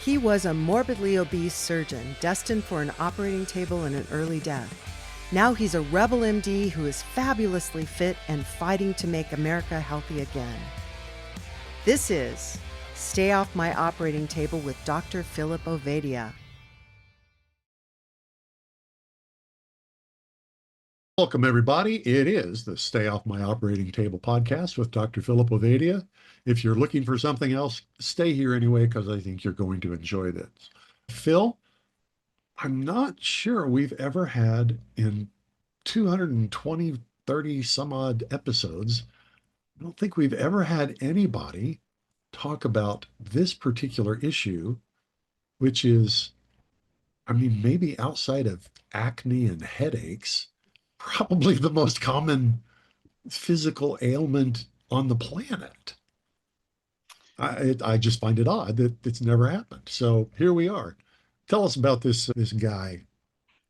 He was a morbidly obese surgeon destined for an operating table and an early death. Now he's a rebel MD who is fabulously fit and fighting to make America healthy again. This is Stay Off My Operating Table with Dr. Philip Ovadia. Welcome, everybody. It is the Stay Off My Operating Table podcast with Dr. Philip Ovadia. If you're looking for something else, stay here anyway, because I think you're going to enjoy this. Phil, I'm not sure we've ever had in 220, 30 some odd episodes, I don't think we've ever had anybody talk about this particular issue, which is, maybe outside of acne and headaches, probably the most common physical ailment on the planet. I just find it odd that it's never happened. So here we are. Tell us about this guy.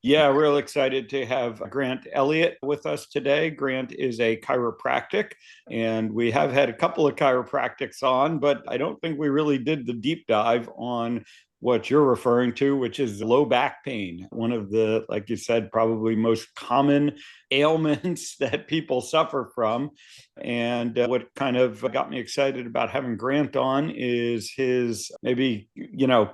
Yeah, real excited to have Grant Elliott with us today. Grant is a chiropractic, and we have had a couple of chiropractics on, but I don't think we really did the deep dive on what you're referring to, which is low back pain. One of the, like you said, probably most common ailments that people suffer from. And what kind of got me excited about having Grant on is his maybe,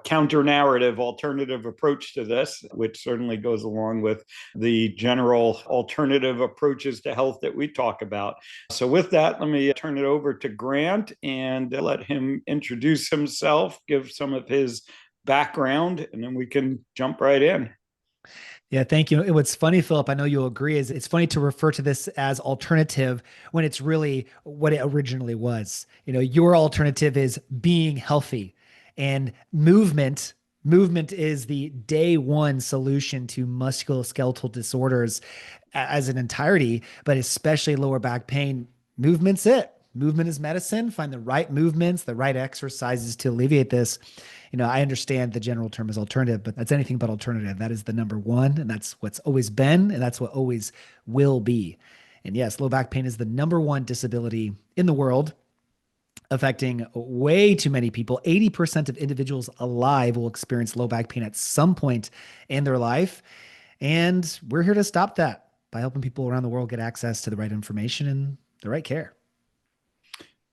counter narrative, alternative approach to this, which certainly goes along with the general alternative approaches to health that we talk about. So with that, let me turn it over to Grant and let him introduce himself, give some of his background, and then we can jump right in. Yeah, thank you. What's funny, Philip, I know you'll agree, is it's funny to refer to this as alternative when it's really what it originally was. Your alternative is being healthy, and movement is the day one solution to musculoskeletal disorders as an entirety, but especially lower back pain. Movement's it. Movement is medicine. Find the right movements, the right exercises to alleviate this. I understand the general term is alternative, but that's anything but alternative. That is the number one, and that's what's always been, and that's what always will be. And yes, low back pain is the number one disability in the world, affecting way too many people. 80% of individuals alive will experience low back pain at some point in their life. And we're here to stop that by helping people around the world get access to the right information and the right care.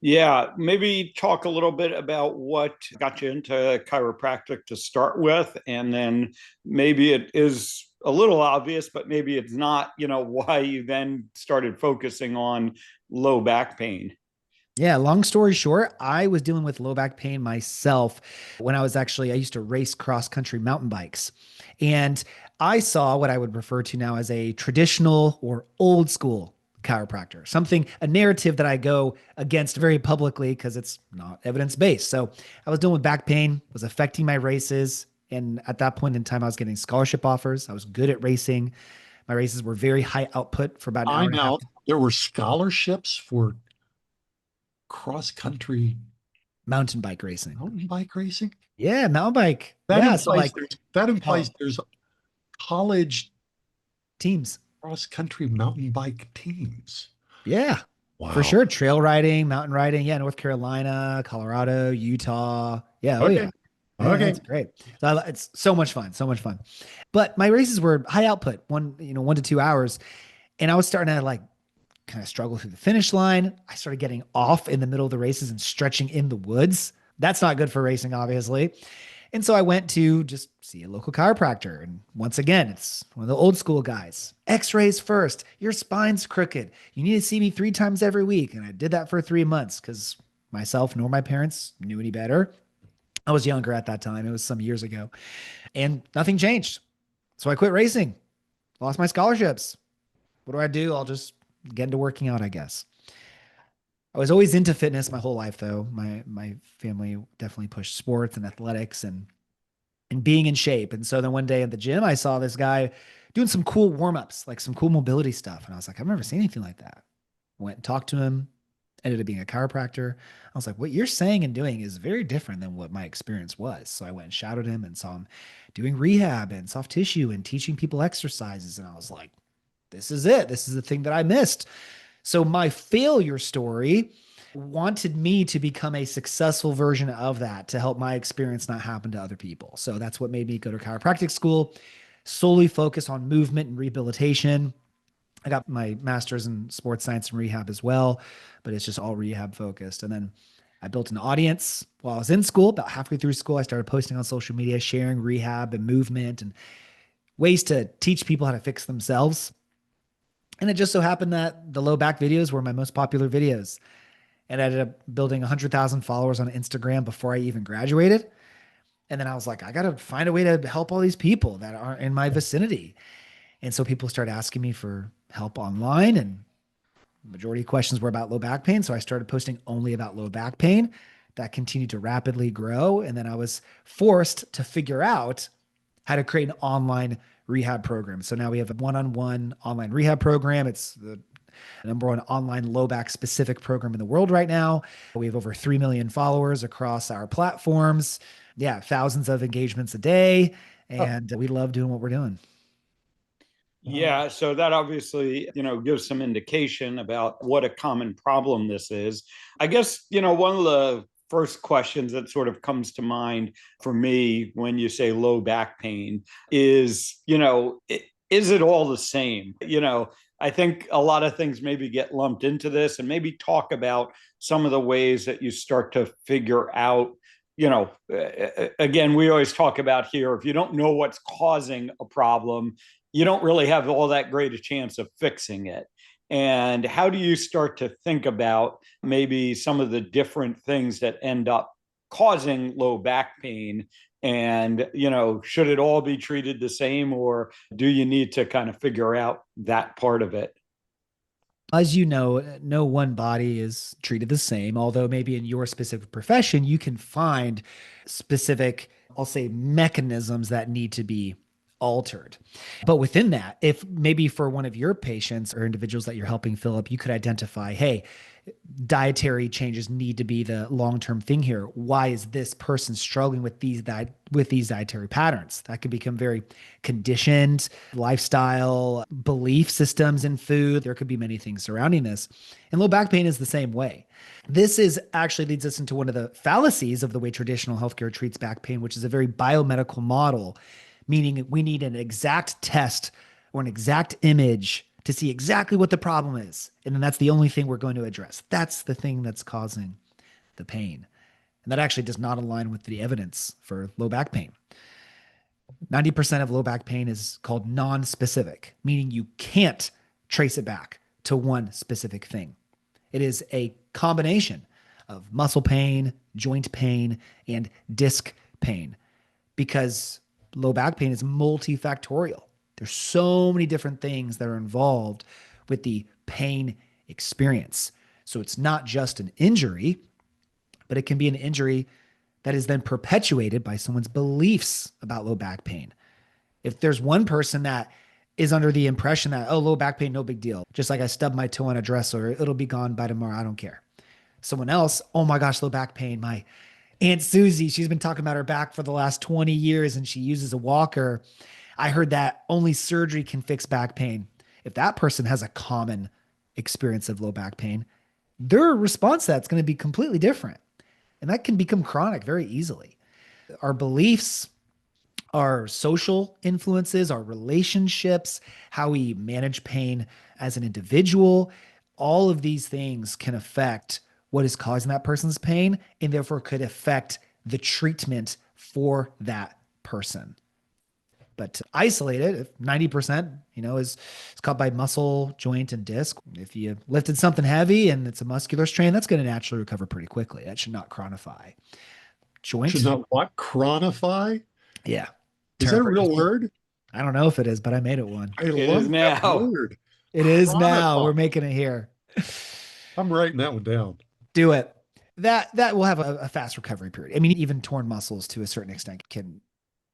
Yeah, maybe talk a little bit about what got you into chiropractic to start with, and then maybe it is a little obvious, but maybe it's not, why you then started focusing on low back pain. Yeah, long story short, I was dealing with low back pain myself when I used to race cross-country mountain bikes. And I saw what I would refer to now as a traditional or old school chiropractor, a narrative that I go against very publicly because it's not evidence-based. So I was dealing with back pain, was affecting my races. And at that point in time, I was getting scholarship offers. I was good at racing. My races were very high output for about an hour and a half. There were scholarships for cross-country mountain bike racing. Mountain bike racing? Yeah, mountain bike. That implies there's college teams. Cross-country mountain bike teams. Yeah, wow. For sure. Trail riding, mountain riding. Yeah, North Carolina, Colorado, Utah. Yeah, okay. Yeah, that's great. So it's so much fun, so much fun. But my races were high output, 1 to 2 hours, and I was starting to kind of struggle through the finish line. I started getting off in the middle of the races and stretching in the woods. That's not good for racing, obviously. And so I went to just see a local chiropractor. And once again, it's one of the old school guys. X-rays first. Your spine's crooked. You need to see me 3 times every week. And I did that for 3 months because myself nor my parents knew any better. I was younger at that time. It was some years ago. And nothing changed. So I quit racing. Lost my scholarships. What do? I'll just get into working out, I guess. I was always into fitness my whole life, though. My family definitely pushed sports and athletics and being in shape. And so then one day at the gym, I saw this guy doing some cool warm-ups, like some cool mobility stuff. And I was like, I've never seen anything like that. Went and talked to him, ended up being a chiropractor. I was like, what you're saying and doing is very different than what my experience was. So I went and shadowed him and saw him doing rehab and soft tissue and teaching people exercises. And I was like, this is it. This is the thing that I missed. So my failure story wanted me to become a successful version of that to help my experience not happen to other people. So that's what made me go to chiropractic school, solely focus on movement and rehabilitation. I got my master's in sports science and rehab as well, but it's just all rehab focused. And then I built an audience while I was in school. About halfway through school, I started posting on social media, sharing rehab and movement and ways to teach people how to fix themselves. And it just so happened that the low back videos were my most popular videos. And I ended up building 100,000 followers on Instagram before I even graduated. And then I was like, I got to find a way to help all these people that are in my vicinity. And so people started asking me for help online, and the majority of questions were about low back pain. So I started posting only about low back pain. That continued to rapidly grow. And then I was forced to figure out how to create an online rehab program. So now we have a one-on-one online rehab program. It's the number one online low back specific program in the world right now. We have over 3 million followers across our platforms. Yeah, thousands of engagements a day. And we love doing what we're doing. Yeah, so that obviously, gives some indication about what a common problem this is. I guess, one of the first questions that sort of comes to mind for me when you say low back pain is, is it all the same? I think a lot of things maybe get lumped into this, and maybe talk about some of the ways that you start to figure out, again, we always talk about here, if you don't know what's causing a problem, you don't really have all that great a chance of fixing it. And how do you start to think about maybe some of the different things that end up causing low back pain? And, should it all be treated the same, or do you need to kind of figure out that part of it? As you know, no one body is treated the same, although maybe in your specific profession, you can find specific, I'll say, mechanisms that need to be altered. But within that, if maybe for one of your patients or individuals that you're helping, Philip, you could identify, hey, dietary changes need to be the long-term thing here. Why is this person struggling with these dietary patterns? That could become very conditioned, lifestyle, belief systems in food. There could be many things surrounding this. And low back pain is the same way. This is actually leads us into one of the fallacies of the way traditional healthcare treats back pain, which is a very biomedical model, meaning we need an exact test or an exact image to see exactly what the problem is. And then that's the only thing we're going to address. That's the thing that's causing the pain. And that actually does not align with the evidence for low back pain. 90% of low back pain is called non-specific, meaning you can't trace it back to one specific thing. It is a combination of muscle pain, joint pain, and disc pain, because low back pain is multifactorial. There's so many different things that are involved with the pain experience. So it's not just an injury, but it can be an injury that is then perpetuated by someone's beliefs about low back pain. If there's one person that is under the impression that, oh, low back pain, no big deal. Just like I stubbed my toe on a dresser, it'll be gone by tomorrow. I don't care. Someone else, oh my gosh, low back pain. My Aunt Susie, she's been talking about her back for the last 20 years and she uses a walker. I heard that only surgery can fix back pain. If that person has a common experience of low back pain, their response to that's going to be completely different. And that can become chronic very easily. Our beliefs, our social influences, our relationships, how we manage pain as an individual, all of these things can affect what is causing that person's pain, and therefore could affect the treatment for that person. But to isolate it, if 90%, is caught by muscle, joint, and disc. If you lifted something heavy and it's a muscular strain, that's going to naturally recover pretty quickly. That should not chronify. Joint? Should not what? Chronify? Yeah. Is that a real word? I don't know if it is, but I made it one. I love that word. It is now. We're making it here. I'm writing that one down. Do it. That will have a fast recovery period. I mean, even torn muscles to a certain extent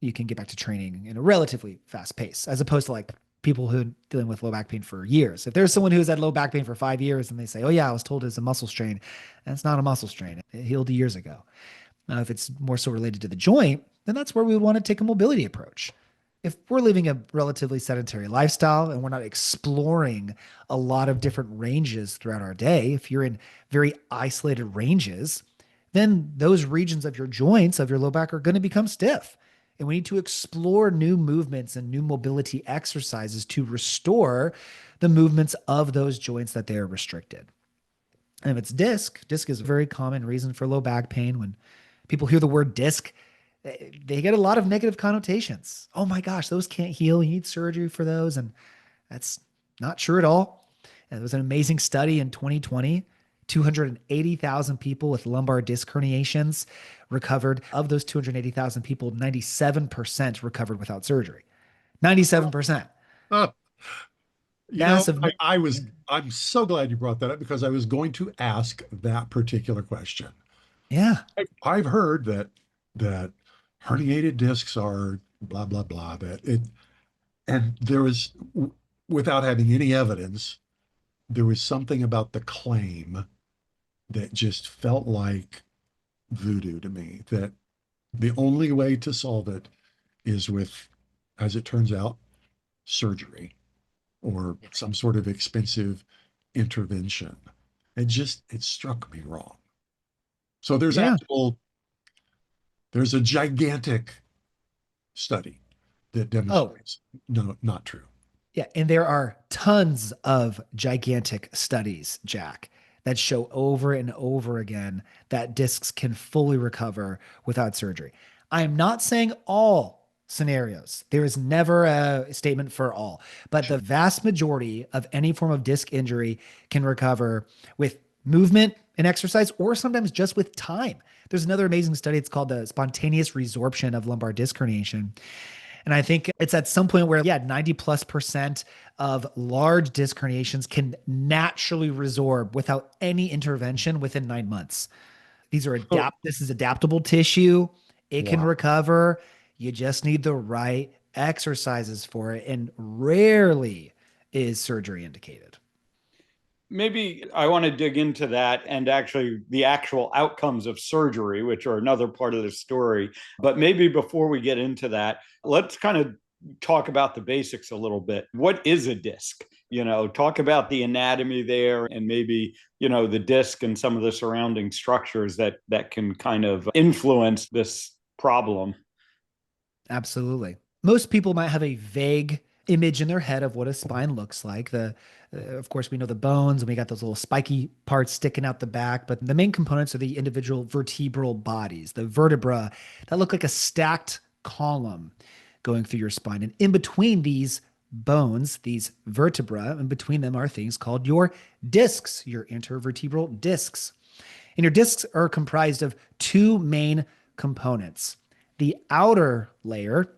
you can get back to training in a relatively fast pace, as opposed to like people who are dealing with low back pain for years. If there's someone who's had low back pain for 5 years and they say, oh yeah, I was told it's a muscle strain, and it's not a muscle strain. It healed years ago. Now, if it's more so related to the joint, then that's where we want to take a mobility approach. if we're living a relatively sedentary lifestyle and we're not exploring a lot of different ranges throughout our day, if you're in very isolated ranges, then those regions of your joints of your low back are going to become stiff. And we need to explore new movements and new mobility exercises to restore the movements of those joints that they are restricted. And if it's disc is a very common reason for low back pain. When people hear the word disc, they get a lot of negative connotations. Oh my gosh, those can't heal. You need surgery for those. And that's not true at all. And there was an amazing study in 2020. 280,000 people with lumbar disc herniations recovered. Of those 280,000 people, 97% recovered without surgery. 97%. Uh, Massive. I'm so glad you brought that up because I was going to ask that particular question. Yeah. I've heard that herniated discs are blah blah blah. And there was, without having any evidence, there was something about the claim that just felt like voodoo to me. That the only way to solve it is with, as it turns out, surgery or some sort of expensive intervention. It struck me wrong. So Yeah. there's a gigantic study that Oh, demonstrates no, not true. yeah. And there are tons of gigantic studies, Jack, that show over and over again that discs can fully recover without surgery. I am not saying all scenarios. There is never a statement for all, but the vast majority of any form of disc injury can recover with movement and exercise, or sometimes just with time. There's another amazing study. It's called the spontaneous resorption of lumbar disc herniation. And I think it's at some point where, 90+% of large disc herniations can naturally resorb without any intervention within 9 months. This is adaptable tissue. It can Wow. recover. You just need the right exercises for it. And rarely is surgery indicated. Maybe I want to dig into that and actually the actual outcomes of surgery, which are another part of the story. But maybe before we get into that, let's kind of talk about the basics a little bit. What is a disc? Talk about the anatomy there and maybe, the disc and some of the surrounding structures that can kind of influence this problem. Absolutely. Most people might have a vague image in their head of what a spine looks like. Of course, we know the bones and we got those little spiky parts sticking out the back, but the main components are the individual vertebral bodies, the vertebra that look like a stacked column going through your spine. And in between these bones, these vertebra, in between them are things called your discs, your intervertebral discs. And your discs are comprised of two main components. The outer layer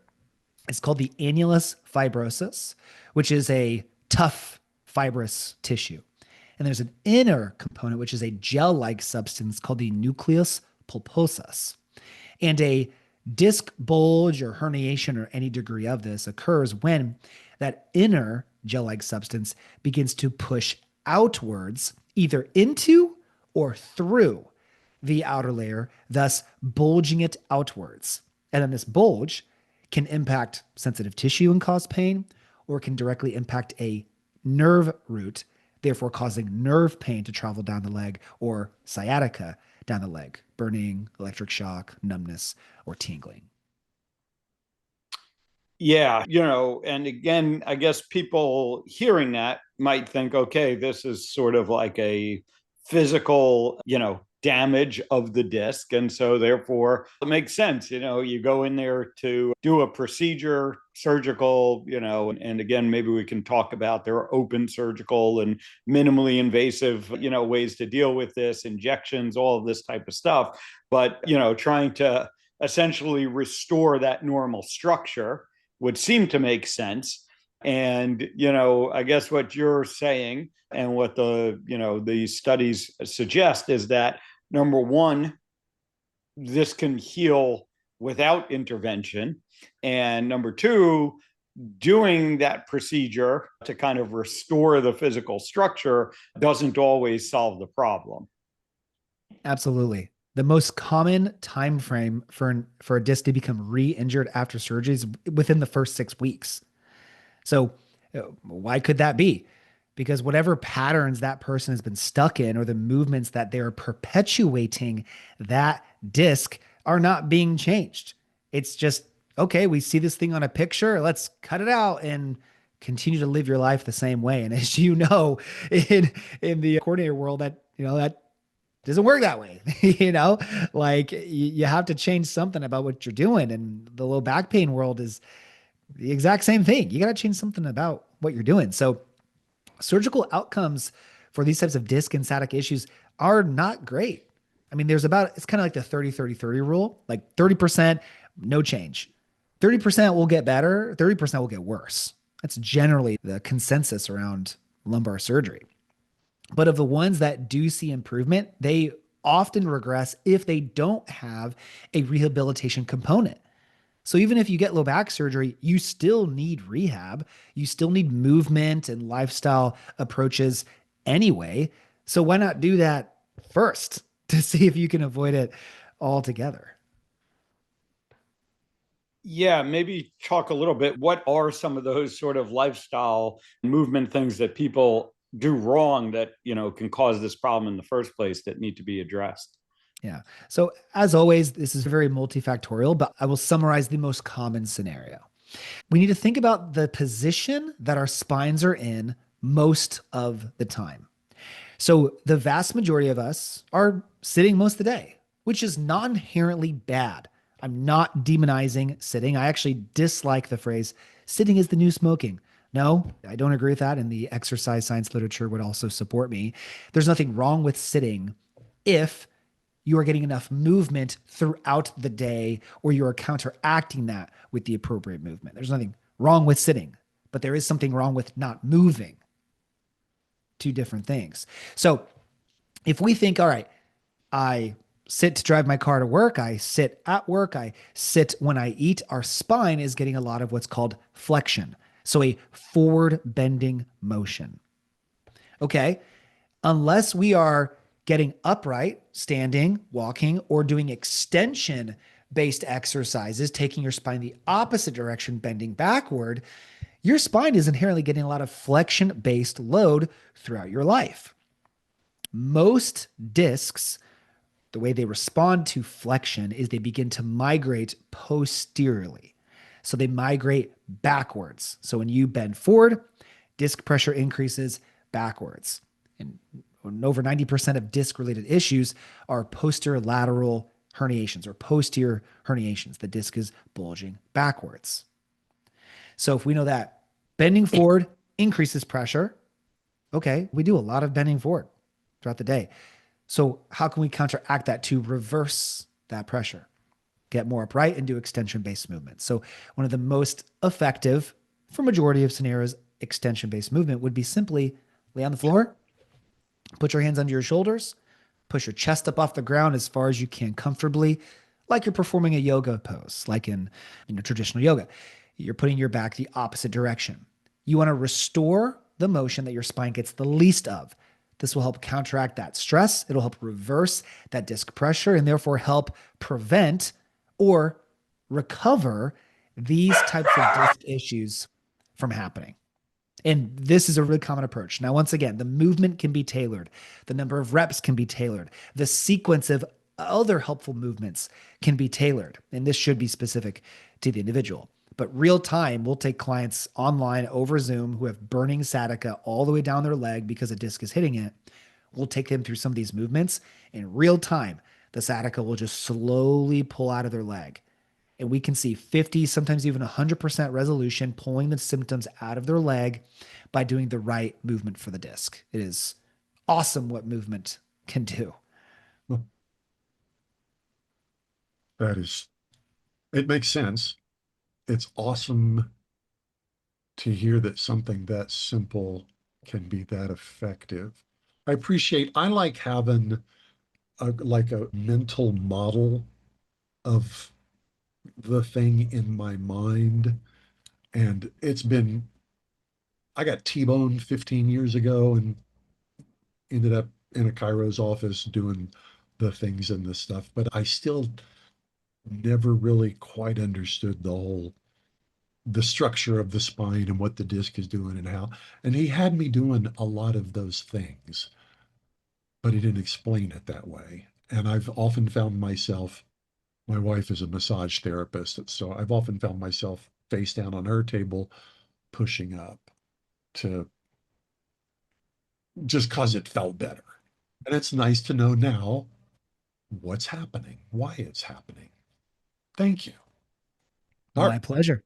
is called the annulus fibrosus, which is a tough fibrous tissue. And there's an inner component, which is a gel-like substance called the nucleus pulposus. And a disc bulge or herniation or any degree of this occurs when that inner gel-like substance begins to push outwards, either into or through the outer layer, thus bulging it outwards. And then this bulge can impact sensitive tissue and cause pain, or can directly impact a nerve root, therefore causing nerve pain to travel down the leg, or sciatica down the leg, burning, electric shock, numbness, or tingling. Yeah, and again, I guess people hearing that might think, okay, this is sort of like a physical, damage of the disc. And so therefore it makes sense. You go in there to do a procedure, surgical, and again, maybe we can talk about there are open surgical and minimally invasive, ways to deal with this, injections, all of this type of stuff. But, trying to essentially restore that normal structure would seem to make sense. And, I guess what you're saying and what these studies suggest is that number one, this can heal without intervention. And number two, doing that procedure to kind of restore the physical structure doesn't always solve the problem. Absolutely. The most common time frame for a disc to become re-injured after surgery is within the first 6 weeks. So, why could that be? Because whatever patterns that person has been stuck in, or the movements that they're perpetuating that disc, are not being changed. It's just, okay, we see this thing on a picture, let's cut it out and continue to live your life the same way. And as you know, in the coordinator world, that doesn't work that way. Like you have to change something about what you're doing. And the low back pain world is the exact same thing. You got to change something about what you're doing. So surgical outcomes for these types of disc and sciatic issues are not great. I mean, it's kind of like the 30-30-30 rule, like 30%, no change. 30% will get better, 30% will get worse. That's generally the consensus around lumbar surgery. But of the ones that do see improvement, they often regress if they don't have a rehabilitation component. So even if you get low back surgery, you still need rehab. You still need movement and lifestyle approaches anyway. So why not do that first to see if you can avoid it altogether? Yeah, maybe talk a little bit. What are some of those sort of lifestyle movement things that people do wrong that, can cause this problem in the first place that need to be addressed? Yeah. So as always, this is very multifactorial, but I will summarize the most common scenario. We need to think about the position that our spines are in most of the time. So the vast majority of us are sitting most of the day, which is not inherently bad. I'm not demonizing sitting. I actually dislike the phrase sitting is the new smoking. No, I don't agree with that. And the exercise science literature would also support me. There's nothing wrong with sitting if you are getting enough movement throughout the day, or you are counteracting that with the appropriate movement. There's nothing wrong with sitting, but there is something wrong with not moving. Two different things. So if we think, all right, I sit to drive my car to work, I sit at work, I sit when I eat, our spine is getting a lot of what's called flexion. So a forward bending motion. Okay. Unless we are getting upright, standing, walking, or doing extension based exercises, taking your spine the opposite direction, bending backward, your spine is inherently getting a lot of flexion based load throughout your life. Most discs, the way they respond to flexion is they begin to migrate posteriorly. So they migrate backwards. So when you bend forward, disc pressure increases backwards. And over 90% of disc-related issues are posterolateral herniations or posterior herniations. The disc is bulging backwards. So if we know that bending forward increases pressure, okay, we do a lot of bending forward throughout the day. So how can we counteract that to reverse that pressure? Get more upright and do extension-based movement. So one of the most effective, for majority of scenarios, extension-based movement would be simply lay on the floor, put your hands under your shoulders, push your chest up off the ground as far as you can comfortably, like you're performing a yoga pose, like in traditional yoga. You're putting your back the opposite direction. You want to restore the motion that your spine gets the least of. This will help counteract that stress. It'll help reverse that disc pressure and therefore help prevent or recover these types of disc issues from happening. And this is a really common approach. Now, once again, the movement can be tailored. The number of reps can be tailored. The sequence of other helpful movements can be tailored. And this should be specific to the individual. But real time, we'll take clients online over Zoom who have burning sciatica all the way down their leg because a disc is hitting it. We'll take them through some of these movements. In real time, the sciatica will just slowly pull out of their leg. And we can see 50, sometimes even 100% resolution, pulling the symptoms out of their leg by doing the right movement for the disc. It is awesome what movement can do. It makes sense. It's awesome to hear that something that simple can be that effective. I like having a mental model of the thing in my mind. And I got T-boned 15 years ago and ended up in a chiro's office doing the things and the stuff, but I still never really quite understood the structure of the spine and what the disc is doing and how. And he had me doing a lot of those things, but he didn't explain it that way. And I've often found myself, my wife is a massage therapist, so I've often found myself face down on her table, pushing up to just because it felt better. And it's nice to know now what's happening, why it's happening. Thank you. All My pleasure.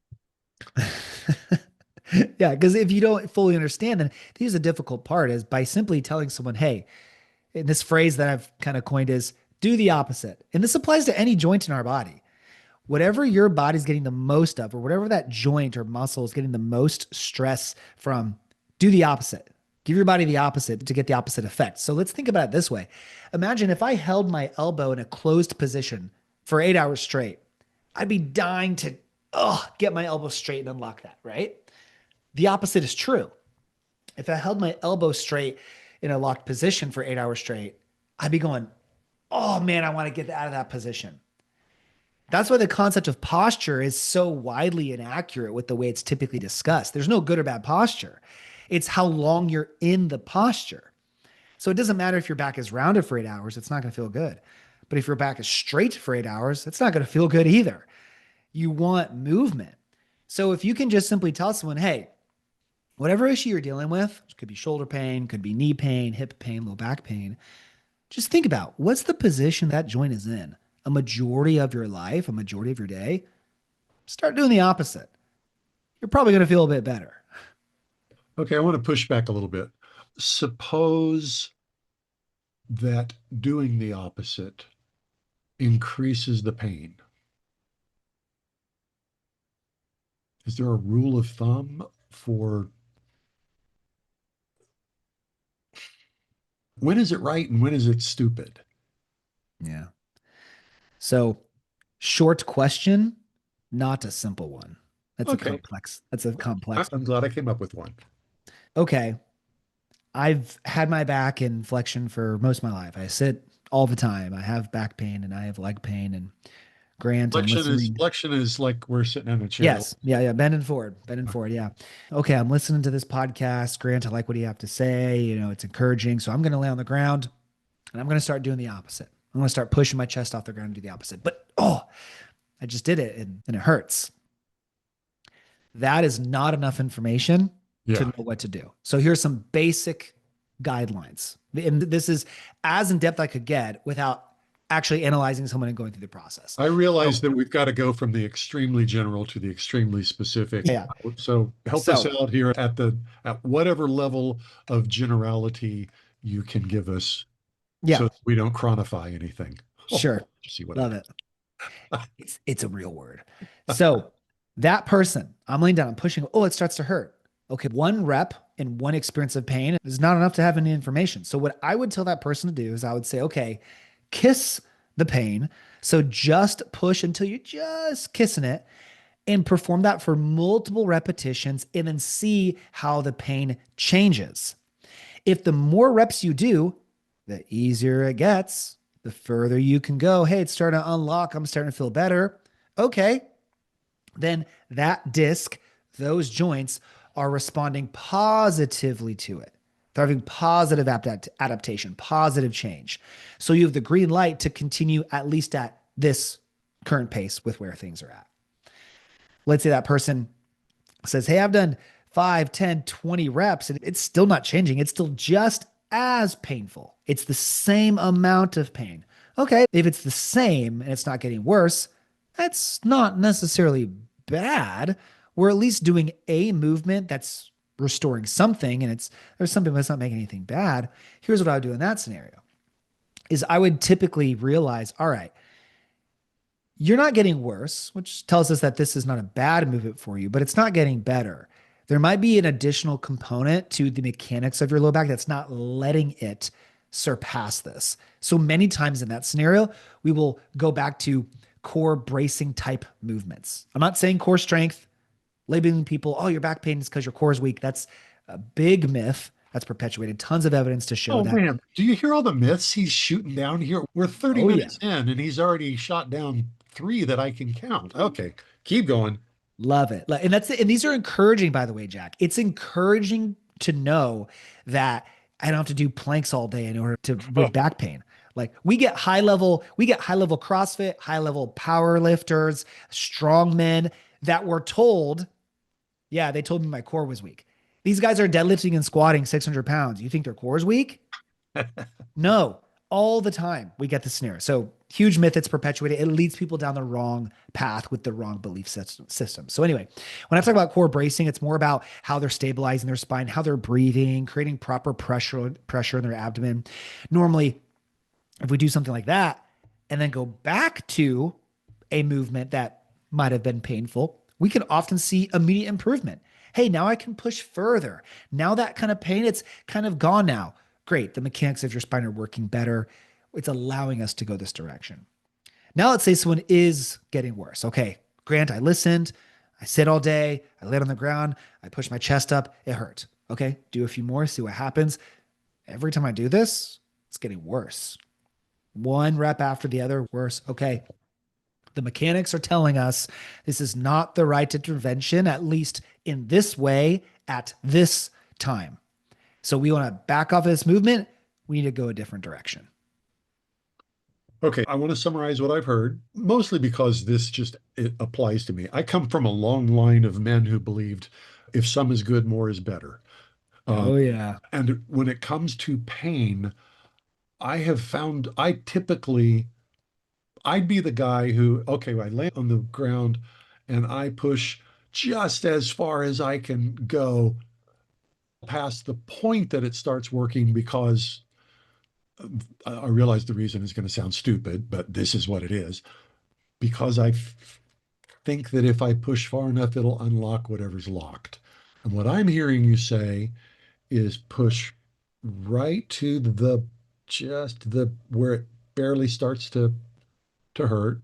Yeah, because if you don't fully understand, then here's the difficult part is by simply telling someone, hey, and this phrase that I've kind of coined is do the opposite. And this applies to any joint in our body. Whatever your body's getting the most of, or whatever that joint or muscle is getting the most stress from, do the opposite. Give your body the opposite to get the opposite effect. So let's think about it this way. Imagine if I held my elbow in a closed position for 8 hours straight, I'd be dying to get my elbow straight and unlock that, right? The opposite is true. If I held my elbow straight in a locked position for 8 hours straight, I'd be going, oh man, I want to get out of that position. That's why the concept of posture is so widely inaccurate with the way it's typically discussed. There's no good or bad posture. It's how long you're in the posture. So it doesn't matter if your back is rounded for 8 hours, it's not going to feel good. But if your back is straight for 8 hours, it's not going to feel good either. You want movement. So if you can just simply tell someone, hey, whatever issue you're dealing with, it could be shoulder pain, could be knee pain, hip pain, low back pain, just think about what's the position that joint is in a majority of your life, a majority of your day. Start doing the opposite. You're probably going to feel a bit better. Okay, I want to push back a little bit. Suppose that doing the opposite increases the pain. Is there a rule of thumb for when is it right and when is it stupid? Yeah. So short question, not a simple one. That's Okay. That's a complex. I'm glad I came up with one. Okay. I've had my back in flexion for most of my life. I sit all the time. I have back pain and I have leg pain, and Grant, Flexion is like we're sitting in a chair. Yes. Yeah. Bending forward. Yeah. Okay. I'm listening to this podcast. Grant, I like what you have to say. You know, it's encouraging. So I'm going to lay on the ground and I'm going to start doing the opposite. I'm going to start pushing my chest off the ground and do the opposite. But, I just did it and it hurts. That is not enough information to know what to do. So here's some basic guidelines. And this is as in depth I could get without actually analyzing someone and going through the process. I realize that we've got to go from the extremely general to the extremely specific. Yeah. So help us out here at whatever level of generality you can give us. Yeah. So we don't chronify anything. Sure. Love it. It's a real word. So that person, I'm laying down, I'm pushing, it starts to hurt. Okay. One rep and one experience of pain is not enough to have any information. So what I would tell that person to do is I would say, okay, kiss the pain. So just push until you're just kissing it and perform that for multiple repetitions and then see how the pain changes. If the more reps you do, the easier it gets, the further you can go. Hey, it's starting to unlock. I'm starting to feel better. Okay. Then that disc, those joints are responding positively to it. They're having positive adaptation, positive change. So you have the green light to continue at least at this current pace with where things are at. Let's say that person says, hey, I've done 5, 10, 20 reps and it's still not changing. It's still just as painful. It's the same amount of pain. Okay, if it's the same and it's not getting worse, that's not necessarily bad. We're at least doing a movement that's restoring something, and there's something that's not making anything bad. Here's what I would do in that scenario is I would typically realize, all right, you're not getting worse, which tells us that this is not a bad movement for you, but it's not getting better. There might be an additional component to the mechanics of your low back that's not letting it surpass this. So many times in that scenario, we will go back to core bracing type movements. I'm not saying core strength, labeling people, your back pain is because your core is weak. That's a big myth. That's perpetuated. Tons of evidence to show Oh that. man, do you hear all the myths he's shooting down here? We're 30 Oh, yeah. minutes in and he's already shot down 3 that I can count. Okay, keep going. Love it. And that's it. And these are encouraging, by the way, Jack. It's encouraging to know that I don't have to do planks all day in order to avoid back pain. Like we get high level CrossFit, high level power lifters, strong men that were told, yeah, they told me my core was weak. These guys are deadlifting and squatting 600 pounds. You think their core is weak? No, all the time we get the scenario. So huge myth that's perpetuated. It leads people down the wrong path with the wrong belief system. So anyway, when I talk about core bracing, it's more about how they're stabilizing their spine, how they're breathing, creating proper pressure in their abdomen. Normally, if we do something like that and then go back to a movement that might have been painful, we can often see immediate improvement. Hey, now I can push further. Now that kind of pain, it's kind of gone now. Great. The mechanics of your spine are working better. It's allowing us to go this direction. Now let's say someone is getting worse. Okay, Grant, I listened. I sit all day. I laid on the ground. I pushed my chest up. It hurt. Okay, do a few more, see what happens. Every time I do this, it's getting worse. One rep after the other, worse. Okay, the mechanics are telling us this is not the right intervention, at least in this way at this time. So we want to back off of this movement. We need to go a different direction. Okay, I want to summarize what I've heard, mostly because it applies to me. I come from a long line of men who believed if some is good, more is better. Oh, yeah. And when it comes to pain, I have found I'd be the guy who, okay, I lay on the ground and I push just as far as I can go past the point that it starts working because I realize the reason is going to sound stupid, but this is what it is. Because I think that if I push far enough, it'll unlock whatever's locked. And what I'm hearing you say is push right to where it barely starts to hurt,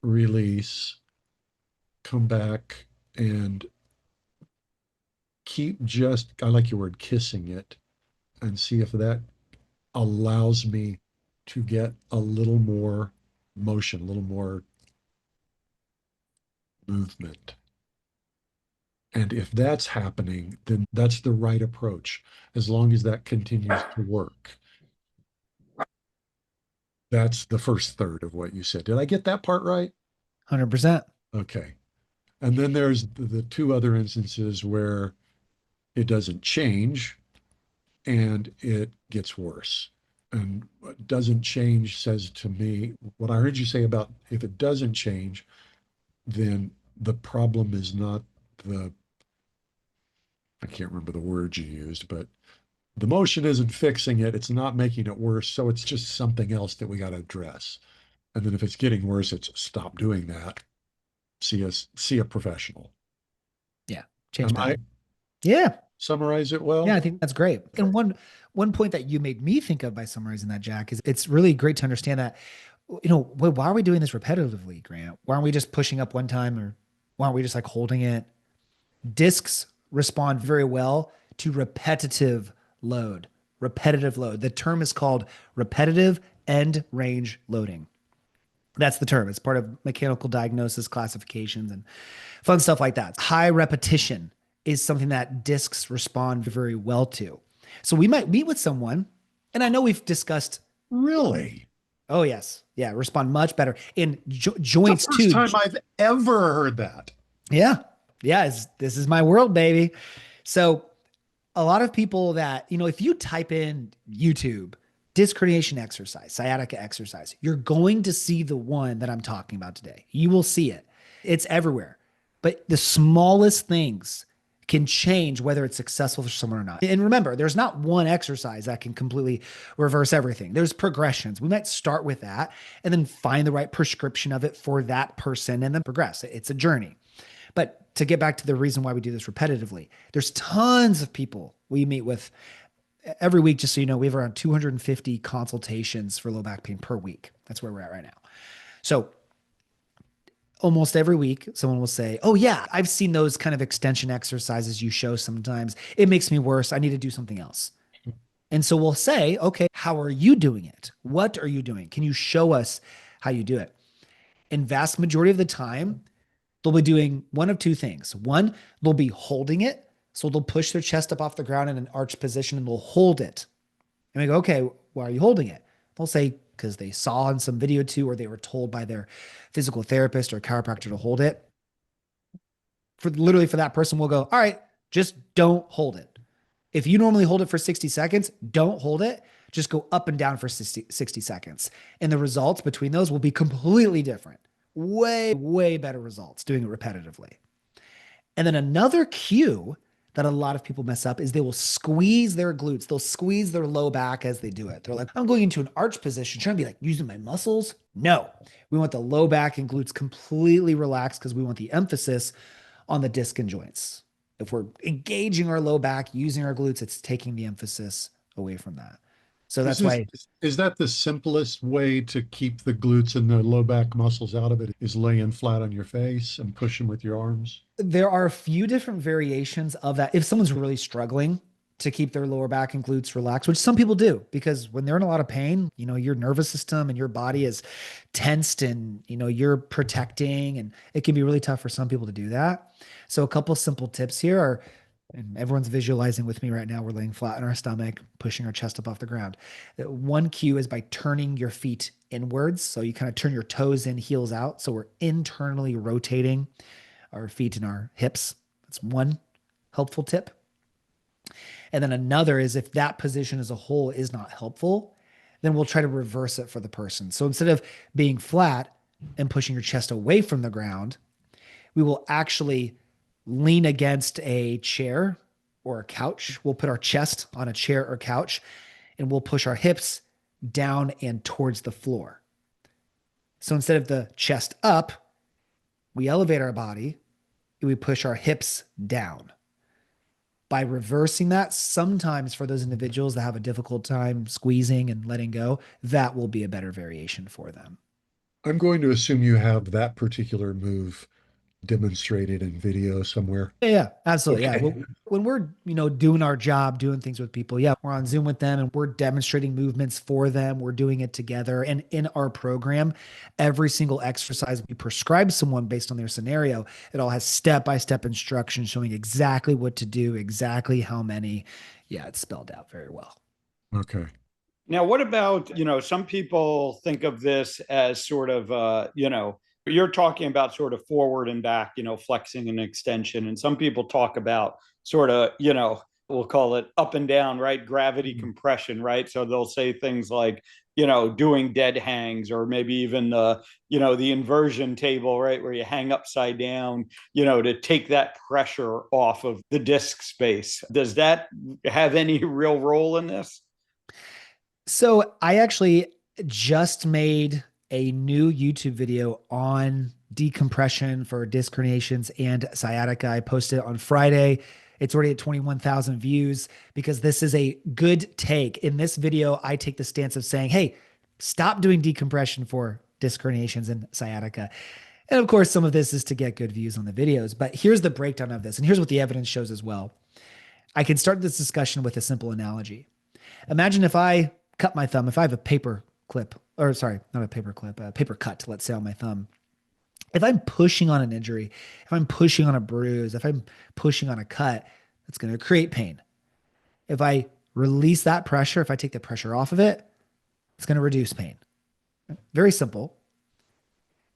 release, come back and I like your word, kissing it, and see if that allows me to get a little more motion, a little more movement. And if that's happening, then that's the right approach, as long as that continues to work. That's the first third of what you said. Did I get that part right? 100%. Okay. And then there's the 2 other instances where it doesn't change and it gets worse. And what doesn't change says to me, what I heard you say about if it doesn't change, then the problem is not I can't remember the words you used, but the motion isn't fixing it. It's not making it worse. So it's just something else that we got to address. And then if it's getting worse, it's stop doing that. See a professional. Yeah. Change Am I Yeah. summarize it well? Yeah, I think that's great. And one point that you made me think of by summarizing that, Jack, is it's really great to understand that, why are we doing this repetitively, Grant? Why aren't we just pushing up one time, or why aren't we just like holding it? Discs respond very well to repetitive load. Repetitive load. The term is called repetitive end range loading. That's the term. It's part of mechanical diagnosis classifications and fun stuff like that. High repetition is something that discs respond very well to. So we might meet with someone, and I know we've discussed. Really? Oh, yes. Yeah. Respond much better in joints the first too. time I've ever heard that. Yeah. Yeah. This is my world, baby. So a lot of people that, if you type in YouTube, disc herniation exercise, sciatica exercise, you're going to see the one that I'm talking about today. You will see it. It's everywhere. But the smallest things can change whether it's successful for someone or not. And remember, there's not one exercise that can completely reverse everything. There's progressions. We might start with that and then find the right prescription of it for that person and then progress. It's a journey. But to get back to the reason why we do this repetitively, there's tons of people we meet with every week. Just so you know, we have around 250 consultations for low back pain per week. That's where we're at right now. So almost every week, someone will say, oh yeah, I've seen those kind of extension exercises you show sometimes. It makes me worse. I need to do something else. And so we'll say, okay, how are you doing it? What are you doing? Can you show us how you do it? And vast majority of the time, they'll be doing one of two things. One, they'll be holding it. So they'll push their chest up off the ground in an arched position and they'll hold it. And we go, okay, why are you holding it? They'll say, because they saw on some video too, or they were told by their physical therapist or chiropractor to hold it. For that person, we'll go, all right, just don't hold it. If you normally hold it for 60 seconds, don't hold it. Just go up and down for 60 seconds. And the results between those will be completely different. Way, way better results doing it repetitively. And then another cue that a lot of people mess up is they will squeeze their glutes. They'll squeeze their low back as they do it. They're like, I'm going into an arch position, trying to be like using my muscles. No, we want the low back and glutes completely relaxed because we want the emphasis on the disc and joints. If we're engaging our low back, using our glutes, it's taking the emphasis away from that. So that's why. Is that the simplest way to keep the glutes and the low back muscles out of it, is laying flat on your face and pushing with your arms? There are a few different variations of that. If someone's really struggling to keep their lower back and glutes relaxed, which some people do, because when they're in a lot of pain, your nervous system and your body is tensed and, you're protecting, and it can be really tough for some people to do that. So a couple simple tips here are, and everyone's visualizing with me right now, we're laying flat on our stomach, pushing our chest up off the ground. One cue is by turning your feet inwards. So you kind of turn your toes in, heels out. So we're internally rotating our feet and our hips. That's one helpful tip. And then another is, if that position as a whole is not helpful, then we'll try to reverse it for the person. So instead of being flat and pushing your chest away from the ground, we will actually lean against a chair or a couch. We'll put our chest on a chair or couch, and we'll push our hips down and towards the floor. So instead of the chest up, we elevate our body and we push our hips down. By reversing that, sometimes for those individuals that have a difficult time squeezing and letting go, that will be a better variation for them. I'm going to assume you have that particular move demonstrated in video somewhere. Yeah, absolutely. Okay. Yeah. When we're, doing our job, doing things with people, we're on Zoom with them and we're demonstrating movements for them. We're doing it together. And in our program, every single exercise we prescribe someone based on their scenario, it all has step-by-step instructions showing exactly what to do, exactly how many. Yeah, it's spelled out very well. Okay. Now, what about, some people think of this as sort of, you're talking about sort of forward and back, flexing and extension. And some people talk about sort of, we'll call it up and down, right? Gravity compression, right? So they'll say things like, doing dead hangs, or maybe even the inversion table, right? Where you hang upside down, to take that pressure off of the disc space. Does that have any real role in this? So I actually just made a new YouTube video on decompression for disc herniations and sciatica. I posted it on Friday. It's already at 21,000 views because this is a good take. In this video, I take the stance of saying, hey, stop doing decompression for disc herniations and sciatica. And of course, some of this is to get good views on the videos, but here's the breakdown of this. And here's what the evidence shows as well. I can start this discussion with a simple analogy. Imagine if I cut my thumb, if I have a paper cut, let's say, on my thumb. If I'm pushing on an injury, if I'm pushing on a bruise, if I'm pushing on a cut, that's going to create pain. If I release that pressure, if I take the pressure off of it, it's going to reduce pain. Very simple.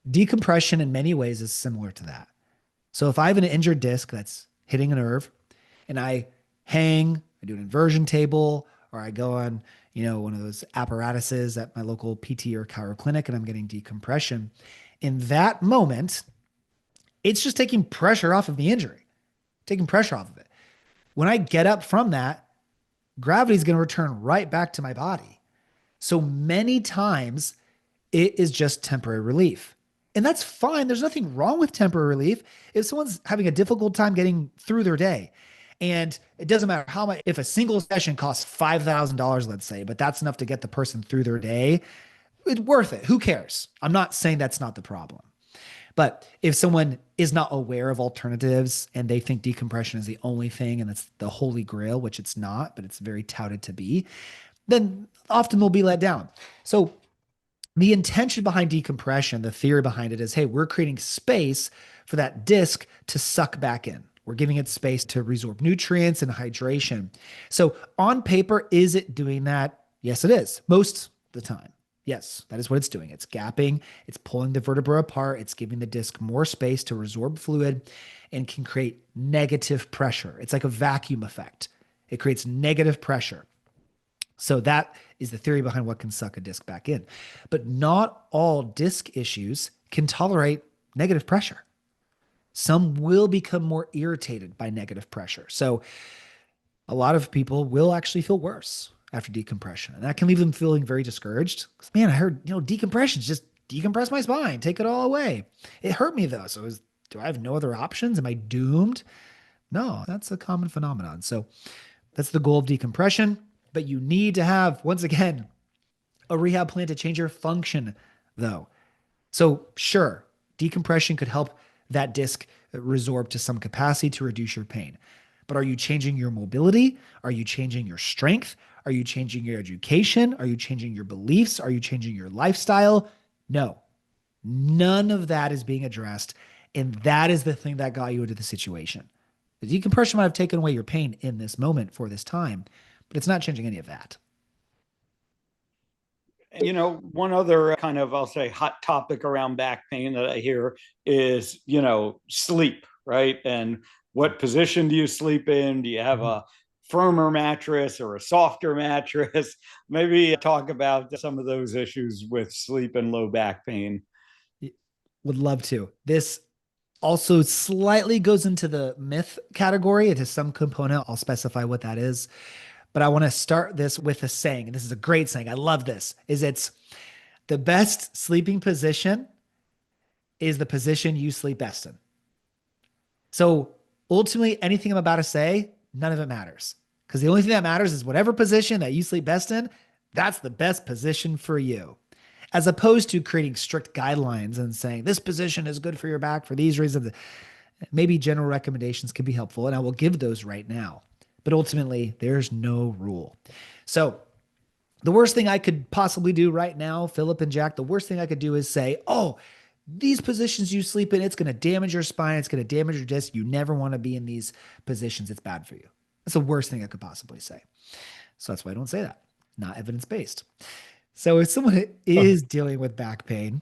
Decompression in many ways is similar to that. So if I have an injured disc that's hitting a nerve and I hang, I do an inversion table, or I go on, one of those apparatuses at my local PT or chiro clinic and I'm getting decompression, in that moment, it's just taking pressure off of the injury, taking pressure off of it. When I get up from that, gravity is going to return right back to my body. So many times it is just temporary relief. And that's fine. There's nothing wrong with temporary relief. If someone's having a difficult time getting through their day, and it doesn't matter how much, if a single session costs $5,000, let's say, but that's enough to get the person through their day, it's worth it. Who cares? I'm not saying that's not the problem. But if someone is not aware of alternatives and they think decompression is the only thing and it's the holy grail, which it's not, but it's very touted to be, then often they'll be let down. So the intention behind decompression, the theory behind it is, hey, we're creating space for that disc to suck back in. We're giving it space to resorb nutrients and hydration. So on paper, is it doing that? Yes, it is. Most of the time. Yes, that is what it's doing. It's gapping, it's pulling the vertebra apart, it's giving the disc more space to resorb fluid and can create negative pressure. It's like a vacuum effect. It creates negative pressure. So that is the theory behind what can suck a disc back in. But not all disc issues can tolerate negative pressure. Some will become more irritated by negative pressure. So a lot of people will actually feel worse after decompression. And that can leave them feeling very discouraged. Man, I heard, decompression, just decompress my spine, take it all away. It hurt me though. So do I have no other options? Am I doomed? No, that's a common phenomenon. So that's the goal of decompression. But you need to have, once again, a rehab plan to change your function, though. So sure, decompression could help that disc resorb to some capacity to reduce your pain. But are you changing your mobility? Are you changing your strength? Are you changing your education? Are you changing your beliefs? Are you changing your lifestyle? No, none of that is being addressed. And that is the thing that got you into the situation. The decompression might have taken away your pain in this moment for this time, but it's not changing any of that. One other kind of, I'll say, hot topic around back pain that I hear is, sleep, right? And what position do you sleep in? Do you have a firmer mattress or a softer mattress? Maybe talk about some of those issues with sleep and low back pain. Would love to. This also slightly goes into the myth category. It has some component. I'll specify what that is. But I want to start this with a saying, and this is a great saying. I love this, it's the best sleeping position is the position you sleep best in. So ultimately, anything I'm about to say, none of it matters. Because the only thing that matters is whatever position that you sleep best in, that's the best position for you. As opposed to creating strict guidelines and saying, this position is good for your back for these reasons. Maybe general recommendations can be helpful, and I will give those right now. But ultimately, there's no rule. So the worst thing I could possibly do right now, Philip and Jack, the worst thing I could do is say, oh, these positions you sleep in, it's going to damage your spine. It's going to damage your disc. You never want to be in these positions. It's bad for you. That's the worst thing I could possibly say. So that's why I don't say that. Not evidence-based. So if someone is dealing with back pain,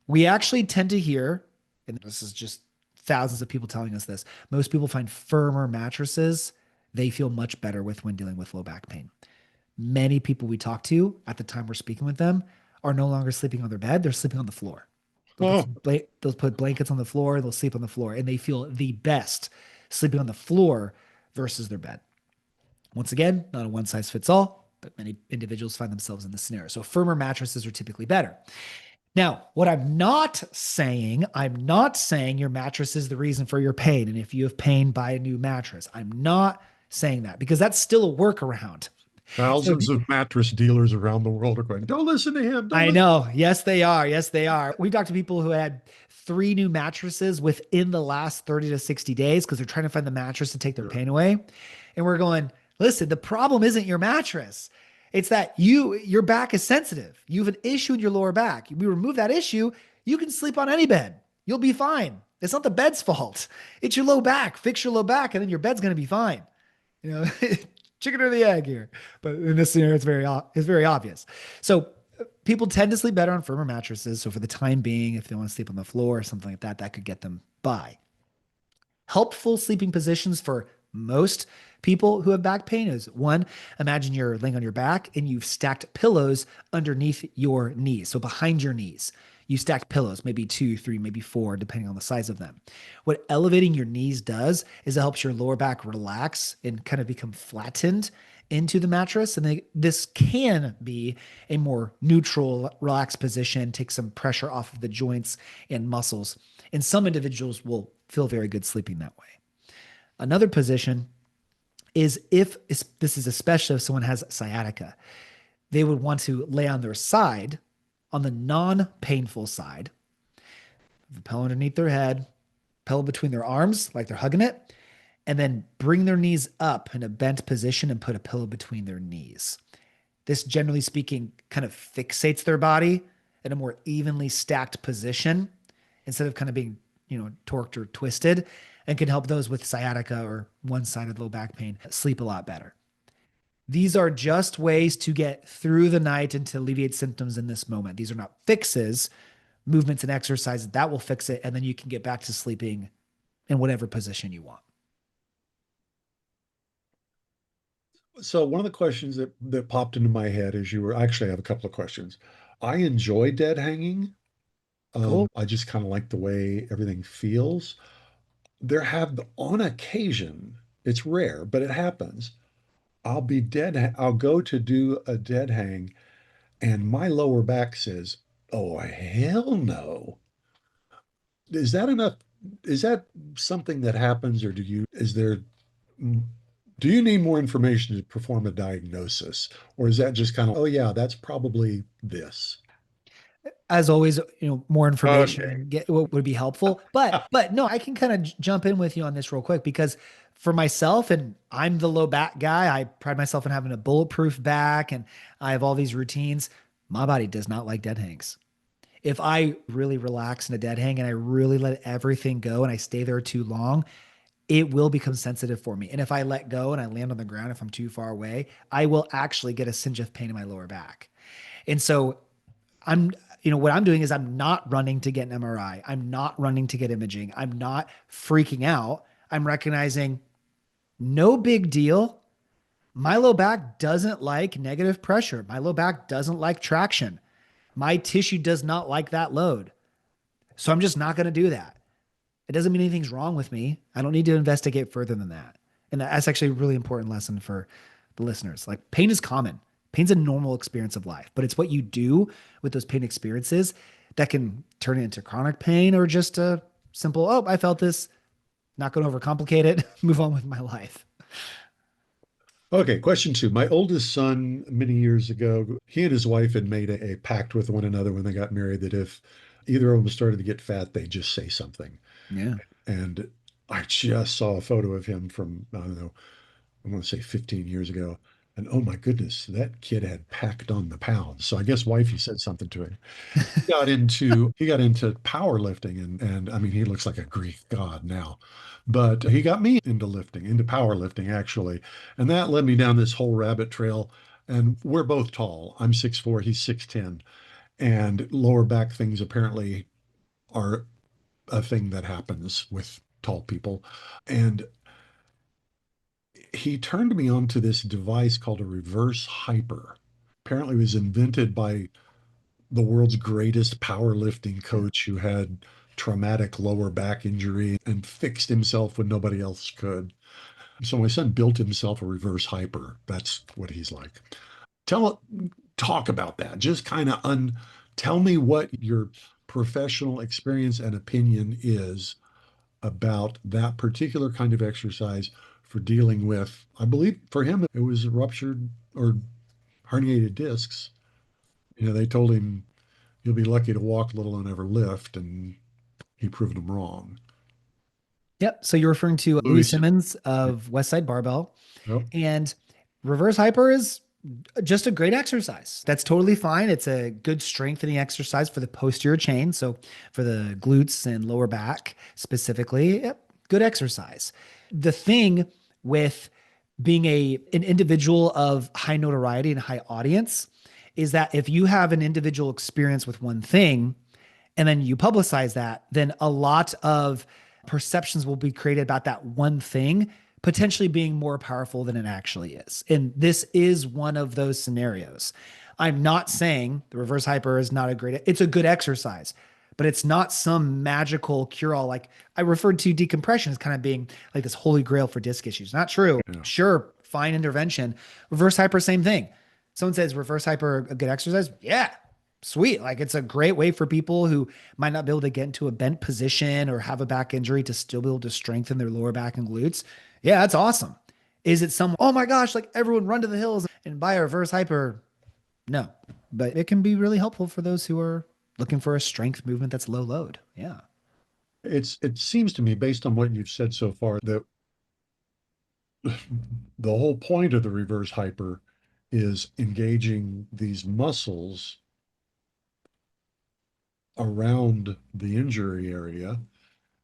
we actually tend to hear, and this is just thousands of people telling us this, most people find firmer mattresses they feel much better with when dealing with low back pain. Many people we talk to at the time we're speaking with them are no longer sleeping on their bed. They're sleeping on the floor. They'll put blankets on the floor. They'll sleep on the floor, and they feel the best sleeping on the floor versus their bed. Once again, not a one size fits all, but many individuals find themselves in this scenario. So firmer mattresses are typically better. Now, what I'm not saying your mattress is the reason for your pain. And if you have pain, buy a new mattress. I'm not saying that because that's still a workaround. Thousands of mattress dealers around the world are going, don't listen to him. I know. Yes, they are. Yes, they are. We've talked to people who had 3 new mattresses within the last 30 to 60 days because they're trying to find the mattress to take their pain away. And we're going, listen, the problem isn't your mattress. It's that your back is sensitive. You have an issue in your lower back. We remove that issue, you can sleep on any bed. You'll be fine. It's not the bed's fault. It's your low back. Fix your low back, and then your bed's going to be fine. Chicken or the egg here. But in this scenario, it's very obvious. So people tend to sleep better on firmer mattresses. So for the time being, if they want to sleep on the floor or something like that, that could get them by. Helpful sleeping positions for most people who have back pain is 1, imagine you're laying on your back and you've stacked pillows underneath your knees. So behind your knees, you stacked pillows, maybe 2, 3, maybe 4, depending on the size of them. What elevating your knees does is it helps your lower back relax and kind of become flattened into the mattress. And this can be a more neutral, relaxed position, take some pressure off of the joints and muscles. And some individuals will feel very good sleeping that way. Another position is this is especially if someone has sciatica, they would want to lay on their side, on the non-painful side, the pillow underneath their head, pillow between their arms, like they're hugging it, and then bring their knees up in a bent position and put a pillow between their knees. This, generally speaking, kind of fixates their body in a more evenly stacked position instead of kind of being, torqued or twisted, and can help those with sciatica or one-sided low back pain sleep a lot better. These are just ways to get through the night and to alleviate symptoms in this moment. These are not fixes, movements and exercises that will fix it. And then you can get back to sleeping in whatever position you want. So one of the questions that popped into my head as you were actually, I have a couple of questions. I enjoy dead hanging. Cool. I just kind of like the way everything feels. On occasion, it's rare, but it happens. I'll go to do a dead hang, and my lower back says, "Oh, hell no." Is that enough? Is that something that happens, or do you need more information to perform a diagnosis? Or is that just kind of, oh yeah, that's probably this? As always, more information Okay. would be helpful. But no, I can kind of jump in with you on this real quick, because for myself, and I'm the low back guy, I pride myself in having a bulletproof back, and I have all these routines. My body does not like dead hangs. If I really relax in a dead hang and I really let everything go and I stay there too long, it will become sensitive for me. And if I let go and I land on the ground, if I'm too far away, I will actually get a cinch of pain in my lower back. And so what I'm doing is I'm not running to get an MRI. I'm not running to get imaging. I'm not freaking out. I'm recognizing no big deal. My low back doesn't like negative pressure. My low back doesn't like traction. My tissue does not like that load. So I'm just not going to do that. It doesn't mean anything's wrong with me. I don't need to investigate further than that. And that's actually a really important lesson for the listeners. Like, pain is common. Pain's a normal experience of life, but it's what you do with those pain experiences that can turn it into chronic pain, or just a simple, oh, I felt this, not going to overcomplicate it, move on with my life. Okay, question two. My oldest son, many years ago, he and his wife had made a pact with one another when they got married that if either of them started to get fat, they'd just say something. Yeah. And I just saw a photo of him from, I don't know, I want to say 15 years ago. And oh my goodness, that kid had packed on the pounds. So I guess wifey said something to him. He got into powerlifting, and I mean, he looks like a Greek god now. But he got me into lifting, into powerlifting actually. And that led me down this whole rabbit trail. And we're both tall. I'm 6'4", he's 6'10". And lower back things apparently are a thing that happens with tall people. And he turned me on to this device called a reverse hyper. Apparently, it was invented by the world's greatest powerlifting coach who had traumatic lower back injury and fixed himself when nobody else could. So my son built himself a reverse hyper. That's what he's like. Talk about that. Just kind of tell me what your professional experience and opinion is about that particular kind of exercise for dealing with, I believe for him, it was ruptured or herniated discs. They told him you'll be lucky to walk, let alone ever lift, and he proved them wrong. Yep. So you're referring to Louis Louis. Simmons of Westside Barbell, Yep. and reverse hyper is just a great exercise. That's totally fine. It's a good strengthening exercise for the posterior chain. So for the glutes and lower back specifically, yep, good exercise. The thing with being an individual of high notoriety and high audience is that if you have an individual experience with one thing and then you publicize that, then a lot of perceptions will be created about that one thing potentially being more powerful than it actually is. And this is one of those scenarios. I'm not saying the reverse hyper is not it's a good exercise, but it's not some magical cure-all. Like I referred to decompression as kind of being like this holy grail for disc issues. Not true. Yeah. Sure, fine intervention. Reverse hyper, same thing. Someone says reverse hyper, a good exercise. Yeah, sweet. Like it's a great way for people who might not be able to get into a bent position or have a back injury to still be able to strengthen their lower back and glutes. Yeah, that's awesome. Is it oh my gosh, like everyone run to the hills and buy a reverse hyper? No, but it can be really helpful for those who are looking for a strength movement that's low load. Yeah. It seems to me, based on what you've said so far, that the whole point of the reverse hyper is engaging these muscles around the injury area.